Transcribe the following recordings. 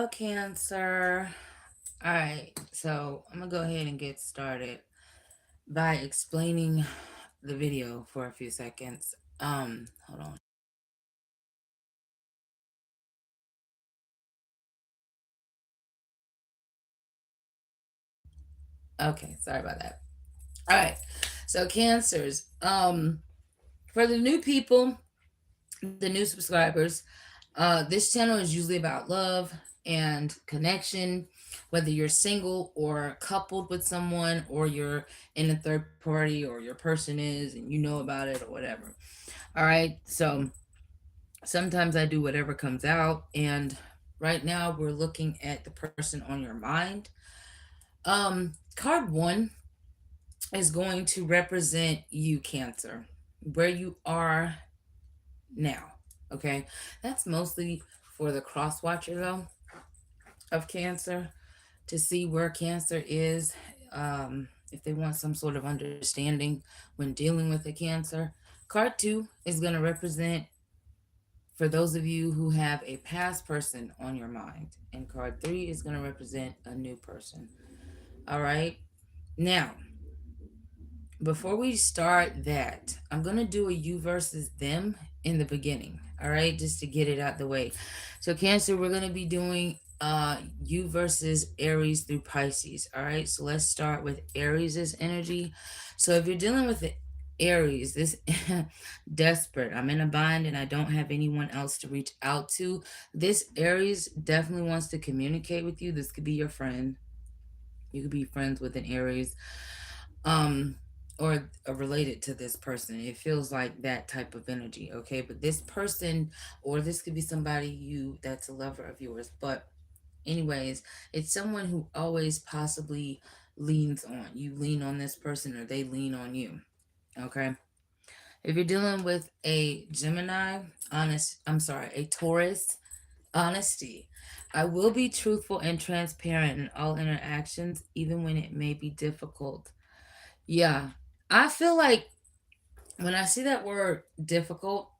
Hello, Cancer. All right, so I'm gonna go ahead and get started by explaining the video for a few seconds. Hold on. Okay, sorry about that. All right, so Cancers. For the new people, the new subscribers, this channel is usually about love and connection, whether you're single or coupled with someone, or you're in a third party, or your person is and you know about it, or whatever. All right, so sometimes I do whatever comes out, and right now we're looking at the person on your mind. Card one is going to represent you, Cancer, where you are now. Okay, that's mostly for the cross watcher though of Cancer, to see where Cancer is, if they want some sort of understanding when dealing with a Cancer. Card two is going to represent for those of you who have a past person on your mind, and card three is going to represent a new person. All right, now before we start that, I'm going to do a you versus them in the beginning. All right, just to get it out the way. So Cancer, we're going to be doing you versus Aries through Pisces. All right, so let's start with Aries's energy. So if you're dealing with the Aries, this desperate, I'm in a bind and I don't have anyone else to reach out to. This Aries definitely wants to communicate with you. This could be your friend. You could be friends with an Aries, um, or related to this person. It feels like that type of energy, okay? But this person, or this could be somebody you that's a lover of yours. But anyways, it's someone who always possibly leans on you. Lean on this person, or they lean on you. Okay. If you're dealing with a Gemini, a Taurus, honesty. I will be truthful and transparent in all interactions, even when it may be difficult. Yeah. I feel like when I see that word difficult,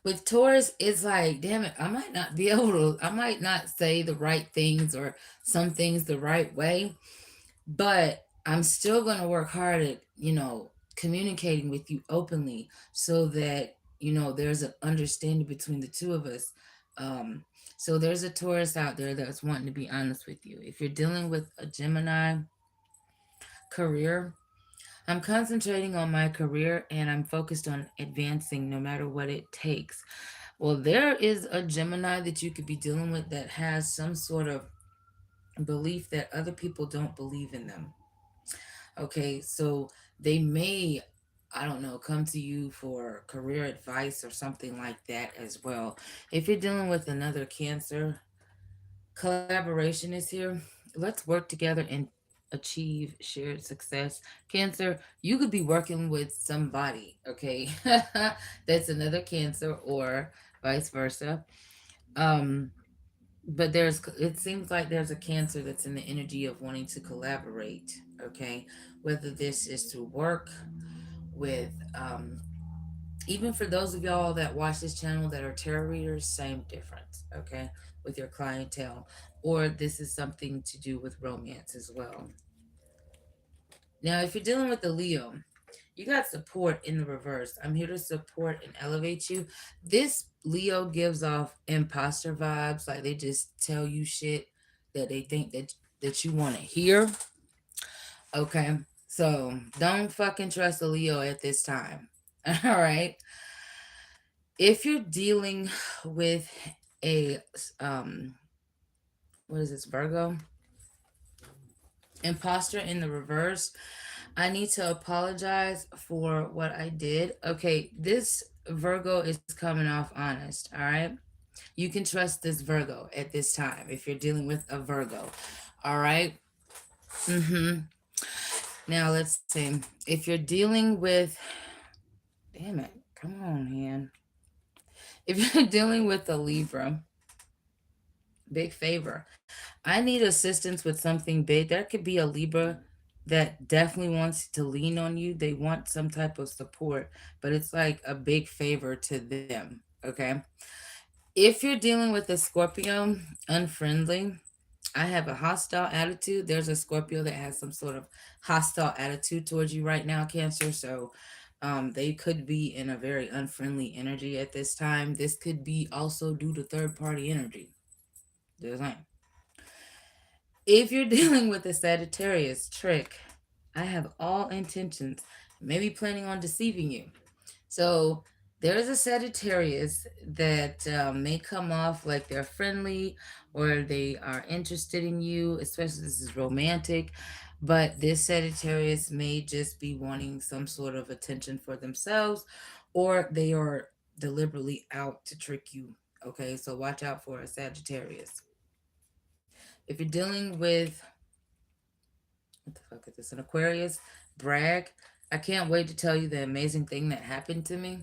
with Taurus, it's like, damn it, I might not be able to, I might not say the right things or some things the right way, but I'm still going to work hard at, communicating with you openly so that, there's an understanding between the two of us. Um, so there's a Taurus out there that's wanting to be honest with you. If you're dealing with a Gemini career, I'm concentrating on my career and I'm focused on advancing no matter what it takes. Well, there is a Gemini that you could be dealing with that has some sort of belief that other people don't believe in them. Okay, so they may, I don't know, come to you for career advice or something like that as well. If you're dealing with another Cancer, collaboration is here. Let's work together and achieve shared success. Cancer, you could be working with somebody, okay? That's another Cancer, or vice versa. Um, but it seems like there's a Cancer that's in the energy of wanting to collaborate, okay? Whether this is through work, with even for those of y'all that watch this channel that are tarot readers, same difference, okay, with your clientele. Or this is something to do with romance as well. Now, if you're dealing with the Leo, you got support in the reverse. I'm here to support and elevate you. This Leo gives off imposter vibes, like they just tell you shit that they think that you want to hear. Okay, so don't fucking trust a Leo at this time. All right. If you're dealing with a what is this, Virgo? Imposter in the reverse, I need to apologize for what I did. Okay, this Virgo is coming off honest, all right? You can trust this Virgo at this time if you're dealing with a Virgo. All right? Mhm. Now let's see. If you're dealing with, damn it. Come on, man. If you're dealing with a Libra, big favor. I need assistance with something big. There could be a Libra that definitely wants to lean on you. They want some type of support, but it's like a big favor to them. Okay. If you're dealing with a Scorpio, unfriendly, I have a hostile attitude. There's a Scorpio that has some sort of hostile attitude towards you right now, Cancer. So they could be in a very unfriendly energy at this time. This could be also due to third party energy. Just saying. If you're dealing with a Sagittarius trick, I have all intentions, maybe planning on deceiving you. So there is a Sagittarius that may come off like they're friendly or they are interested in you, especially this is romantic. But this Sagittarius may just be wanting some sort of attention for themselves, or they are deliberately out to trick you. Okay, so watch out for a Sagittarius. If you're dealing with, what the fuck is this? An Aquarius, brag. I can't wait to tell you the amazing thing that happened to me.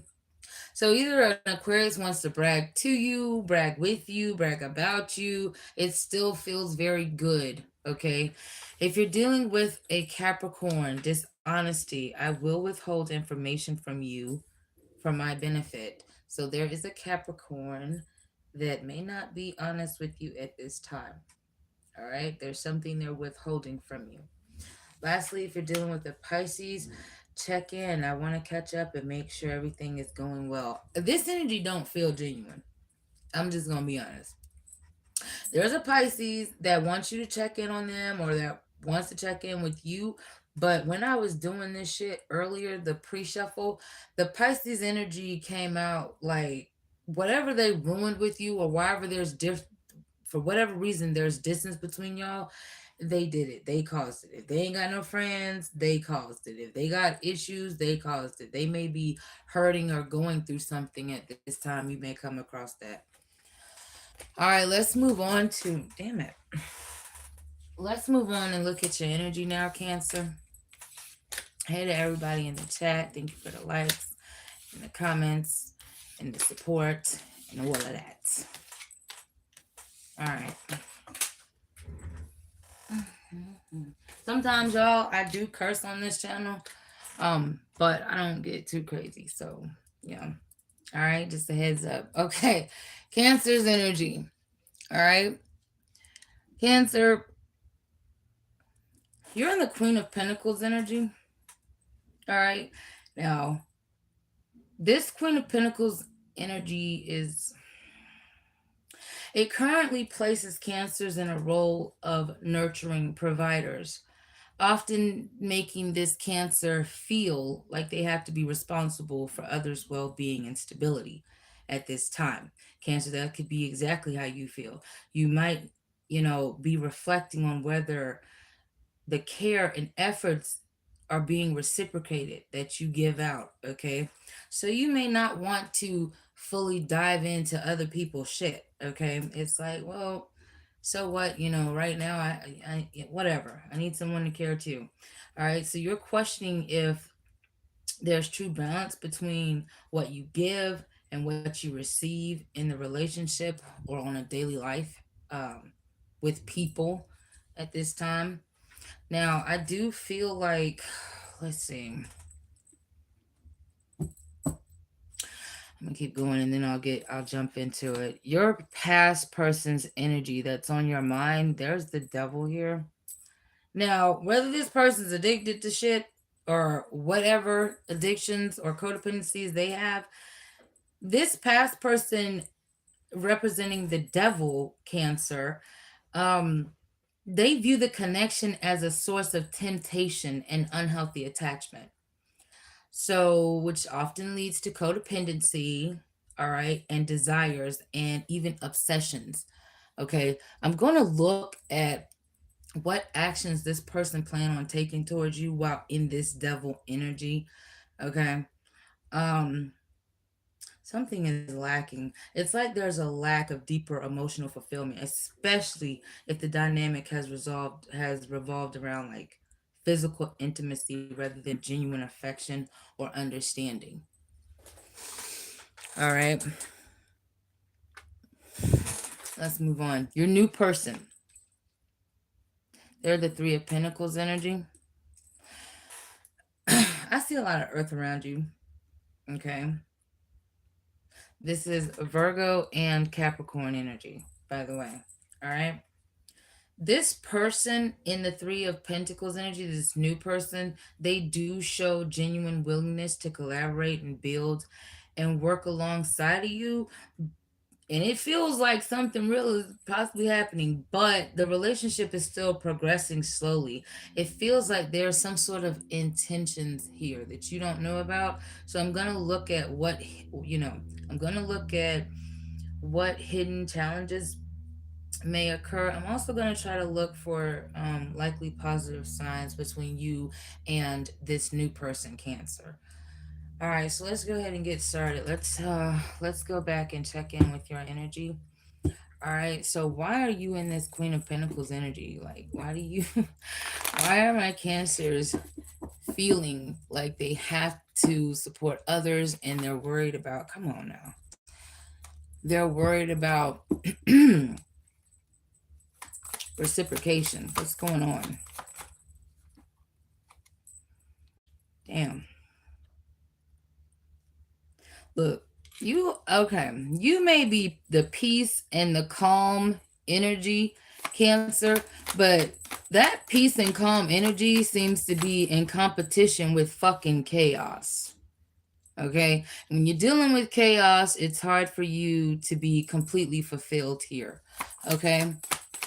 So either an Aquarius wants to brag to you, brag with you, brag about you. It still feels very good. Okay. If you're dealing with a Capricorn, dishonesty, I will withhold information from you for my benefit. So there is a Capricorn that may not be honest with you at this time. All right. There's something they're withholding from you. Lastly, if you're dealing with the Pisces, check in. I want to catch up and make sure everything is going well. This energy don't feel genuine. I'm just gonna be honest. There's a Pisces that wants you to check in on them or that wants to check in with you. But when I was doing this shit earlier, the pre-shuffle, the Pisces energy came out like whatever they ruined with you or wherever there's for whatever reason there's distance between y'all, they did it. They caused it. If they ain't got no friends, they caused it. If they got issues, they caused it. They may be hurting or going through something at this time. You may come across that. All right, let's move on to, damn it. Let's move on and look at your energy now, Cancer. Hey to everybody in the chat. Thank you for the likes and the comments and the support and all of that. All right. Sometimes, y'all, I do curse on this channel, but I don't get too crazy. So, yeah. All right, just a heads up. Okay, Cancer's energy. All right, Cancer, you're in the Queen of Pentacles energy. All right, now this Queen of Pentacles energy is, it currently places Cancers in a role of nurturing providers, often making this Cancer feel like they have to be responsible for others' well being and stability at this time. Cancer, that could be exactly how you feel. You might, be reflecting on whether the care and efforts are being reciprocated that you give out. Okay. So you may not want to fully dive into other people's shit. Okay. It's like, well, so what, right now, whatever. I need someone to care too. All right. So you're questioning if there's true balance between what you give and what you receive in the relationship or on a daily life um, with people at this time. Now, I do feel like, let's see. I'm gonna keep going and then I'll jump into it. Your past person's energy that's on your mind, there's the devil here. Now, whether this person's addicted to shit or whatever addictions or codependencies they have, this past person representing the devil, Cancer, um, they view the connection as a source of temptation and unhealthy attachment. So, which often leads to codependency, all right, and desires and even obsessions. Okay, I'm going to look at what actions this person plan on taking towards you while in this devil energy. Okay. Um Something is lacking. It's like there's a lack of deeper emotional fulfillment, especially if the dynamic has revolved around like physical intimacy rather than genuine affection or understanding. All right, let's move on. Your new person. They're the Three of Pentacles energy. I see a lot of earth around you. Okay. This is Virgo and Capricorn energy, by the way. All right. This person in the Three of Pentacles energy, this new person, they do show genuine willingness to collaborate and build and work alongside of you. And it feels like something real is possibly happening, but the relationship is still progressing slowly. It feels like there's some sort of intentions here that you don't know about. So I'm going to look at what, you know, I'm going to look at what hidden challenges may occur. I'm also going to try to look for likely positive signs between you and this new person, Cancer. All right, so let's go ahead and get started. Let's go back and check in with your energy. All right, so why are you in this Queen of Pentacles energy? Like, why do you, why are my Cancers feeling like they have to support others and they're worried about, come on now, they're worried about reciprocation? What's going on? Damn. Look, you okay. You may be the peace and the calm energy, Cancer, but that peace and calm energy seems to be in competition with fucking chaos. Okay? When you're dealing with chaos, it's hard for you to be completely fulfilled here. Okay?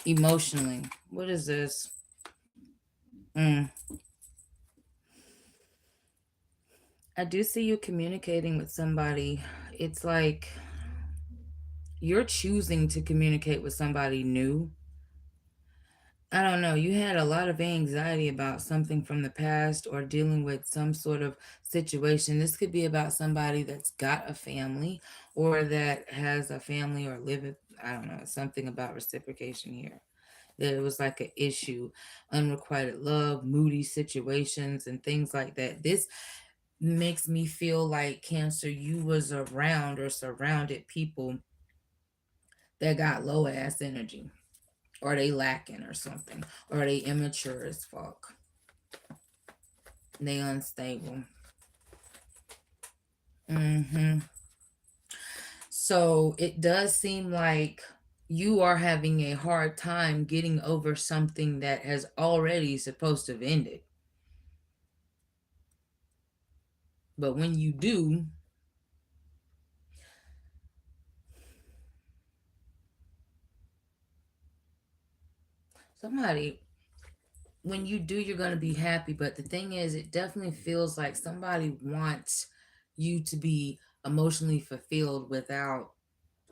Emotionally. What is this? Mm. I do see you communicating with somebody. It's like you're choosing to communicate with somebody new. I don't know. You had a lot of anxiety about something from the past or dealing with some sort of situation. This could be about somebody that's got a family or that has a family or live it. I don't know. Something about reciprocation here. That it was like an issue, unrequited love, moody situations, and things like that. This makes me feel like, Cancer, you was around or surrounded people that got low ass energy, or they lacking or something, or they immature as fuck, they unstable. Mm-hmm. So it does seem like you are having a hard time getting over something that has already supposed to have ended. But when you do, somebody, when you do, you're going to be happy. But the thing is, it definitely feels like somebody wants you to be emotionally fulfilled without,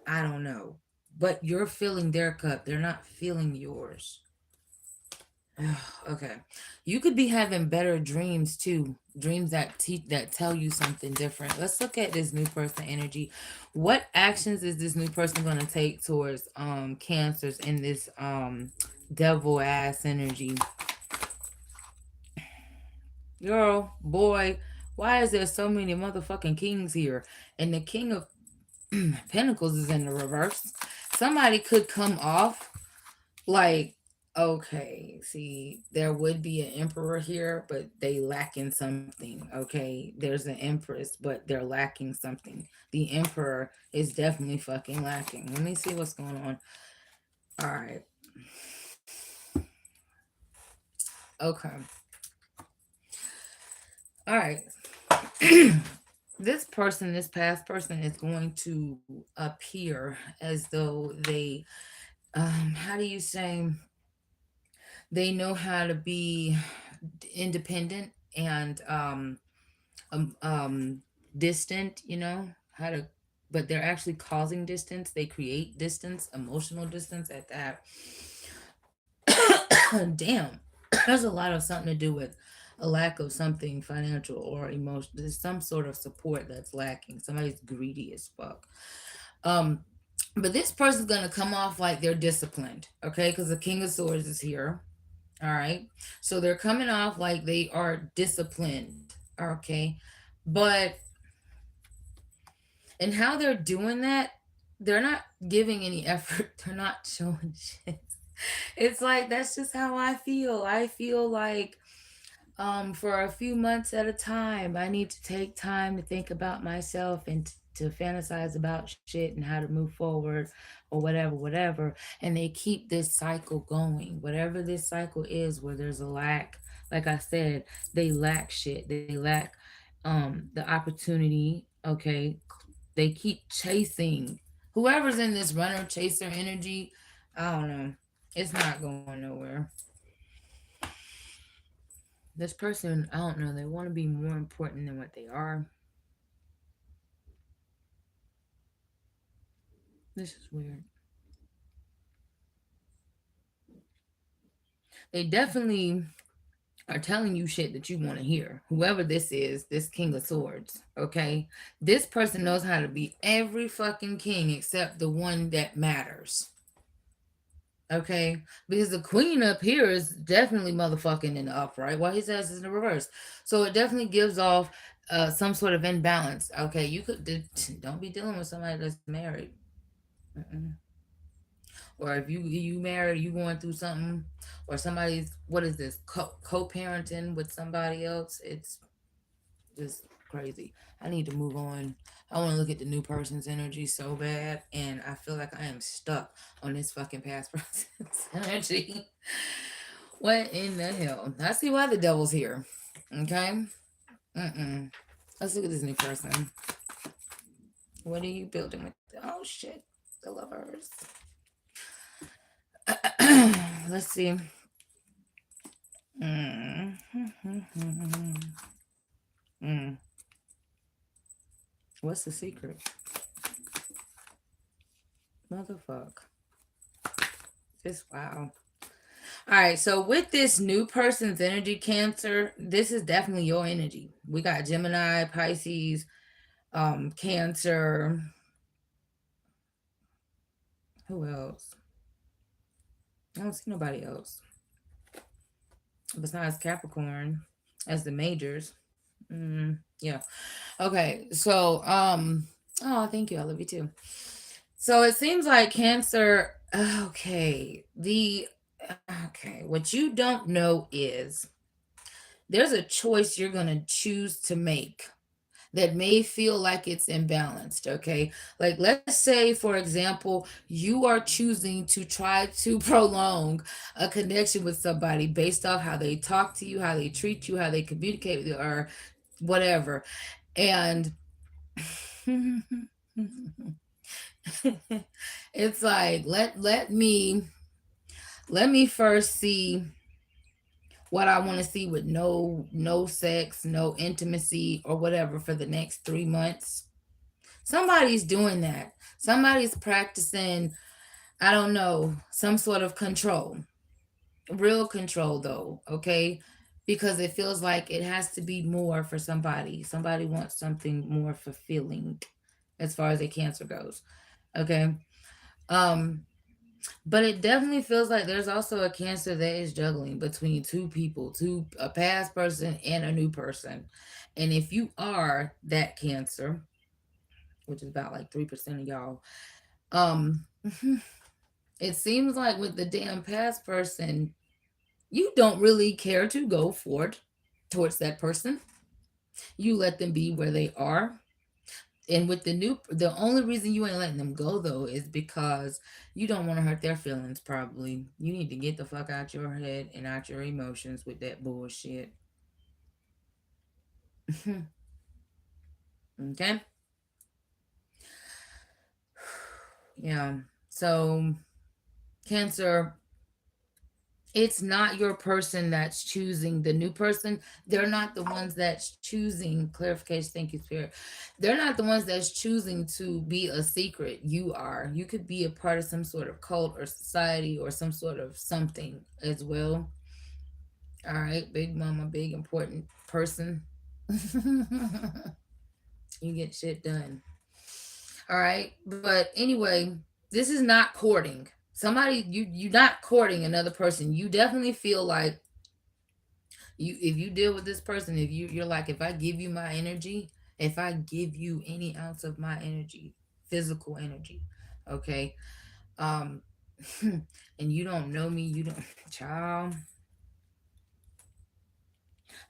I don't know. But you're filling their cup. They're not filling yours. Okay. You could be having better dreams too. Dreams that that tell you something different. Let's look at this new person energy. What actions is this new person going to take towards Cancers in this devil ass energy? Girl, boy, why is there so many motherfucking kings here? And the king of pentacles is in the reverse. Somebody could come off like, okay, see, there would be an emperor here, but they lacking something. Okay, there's an empress, but they're lacking something. The emperor is definitely fucking lacking. Let me see what's going on. All right. Okay. All right. This person, this past person, is going to appear as though they, how do you say, they know how to be independent and um, um distant, you know how to, but they're actually causing distance. They create distance, emotional distance at that. Damn. There's a lot of something to do with a lack of something financial or emotional. There's some sort of support that's lacking. Somebody's greedy as fuck. um but this person's gonna come off like they're disciplined, okay, because the King of Swords is here. All right. So they're coming off like they are disciplined. Okay. But and how they're doing that, they're not giving any effort. They're not showing shit. It's like that's just how I feel. I feel like for a few months at a time, I need to take time to think about myself and to fantasize about shit and how to move forward or whatever, whatever. And they keep this cycle going. Whatever this cycle is where there's a lack, like I said, they lack shit. They lack the opportunity. Okay. They keep chasing whoever's in this runner chaser energy. I don't know. It's not going nowhere. This person, I don't know, they want to be more important than what they are. This is weird. They definitely are telling you shit that you want to hear. Whoever this is, this King of Swords, okay? This person knows how to be every fucking king except the one that matters. Okay? Because the queen up here is definitely motherfucking in the upright while his ass is in the reverse. So it definitely gives off some sort of imbalance. Okay, you could don't be dealing with somebody that's married. Mm-mm. Or if you married, you going through something, or somebody's what is this co-parenting with somebody else? It's just crazy. I need to move on. I want to look at the new person's energy so bad, and I feel like I am stuck on this fucking past person's energy. What in the hell? I see why the devil's here. Okay. Mm-mm. Let's look at this new person. What are you building with? Oh shit, the lovers. Let's see. Mm. Mm. What's the secret? Motherfuck. Just wow. All right, so with this new person's energy, Cancer, this is definitely your energy. We got Gemini, Pisces, Cancer. Who else? I don't see nobody else besides Capricorn as the majors. Yeah. Okay. So, oh, thank you. I love you too. So it seems like Cancer. Okay. Okay. What you don't know is there's a choice you're gonna choose to make that may feel like it's imbalanced. Okay. Like, let's say, for example, you are choosing to try to prolong a connection with somebody based off how they talk to you, how they treat you, how they communicate with you, or whatever. And it's like, let me first see what I want to see with no sex, no intimacy or whatever for the next 3 months. Somebody's doing that. Somebody's practicing, I don't know, some sort of control. Real control though, okay? Because it feels like it has to be more for somebody. Somebody wants something more fulfilling as far as a Cancer goes. Okay? Um but it definitely feels like there's also a Cancer that is juggling between two people, two a past person and a new person. And if you are that Cancer, which is about like 3% of y'all, um it seems like with the damn past person, you don't really care to go forward towards that person. You let them be where they are. And with the only reason you ain't letting them go though is because you don't want to hurt their feelings. Probably you need to get the fuck out your head and out your emotions with that bullshit. Okay. Yeah. So, Cancer, it's not your person that's choosing the new person. They're not the ones that's choosing clarification. Thank you, Spirit. They're not the ones that's choosing to be a secret. You are. You could be a part of some sort of cult or society or some sort of something as well. All right, big mama, big important person. You get shit done. All right, but anyway, this is not courting. Somebody you're not courting another person. You definitely feel like if you deal with this person, if you're like, if I give you my energy, if I give you any ounce of my energy, physical energy, okay, um and you don't know me, you don't child,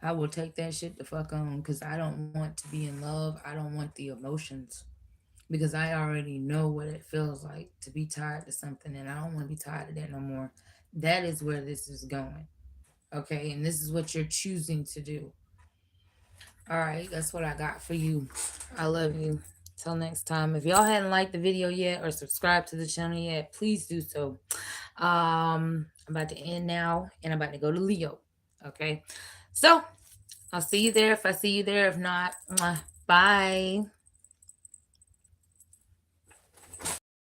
I will take that shit the fuck on because I don't want to be in love. I don't want the emotions. because I already know what it feels like to be tied to something, and I don't want to be tied to that no more. That is where this is going. Okay, and this is what you're choosing to do. All right, that's what I got for you. I love you. Till next time. If y'all hadn't liked the video yet or subscribed to the channel yet, please do so. I'm about to end now, and I'm about to go to Leo. Okay, so I'll see you there if I see you there. If not, bye.